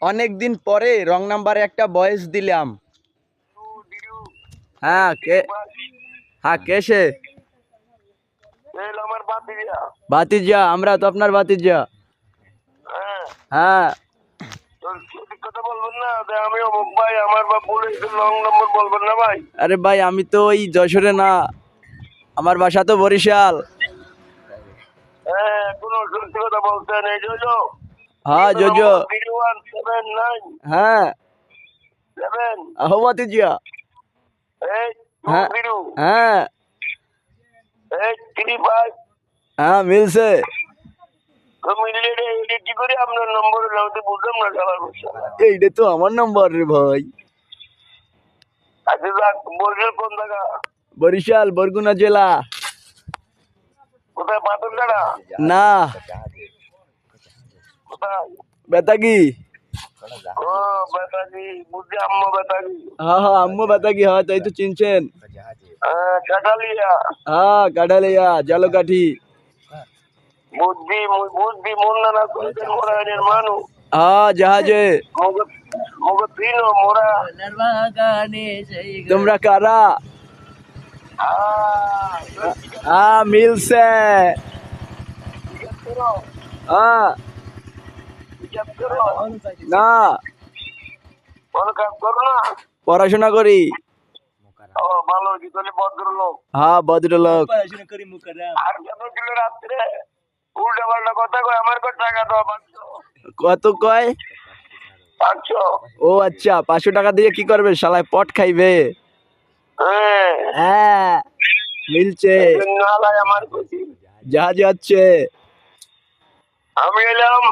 অনেকদিন পরে রং নাম্বারে একটা ভয়েস দিলাম। হ্যাঁ কে সে? ভাতিজা, আমরা তো আপনার ভাতিজা। হ্যাঁ আরে ভাই, আমি তো ওই যশোরে না, আমার বাসা তো বরিশাল। হ্যাঁ জোজো। হ্যাঁ আহো ভাতিজা। হ্যাঁ হ্যাঁ হ্যাঁ মিলছে। এইটা তো আমার নাম্বার রে ভাই। বরিশাল, বরগুনা জেলা। না, বেতাগি। হ্যাঁ হ্যাঁ আম্মু বেতাগি, হয় তাই তো চিনছেন। হ্যাঁ কাঠালিয়া, জালকাঠি। হ্যাঁ জাহাজে। তোমরা কারা? হ্যাঁ মিলছে। হ্যাঁ না, পড়াশোনা করি। হ্যাঁ ভদ্রলোক। কত কয়? ও আচ্ছা, 500 টাকা দিয়ে কি করবে শালায়? পট খাইবে। হ্যাঁ মিলছে। জাহাজে হচ্ছে। আমি এলাম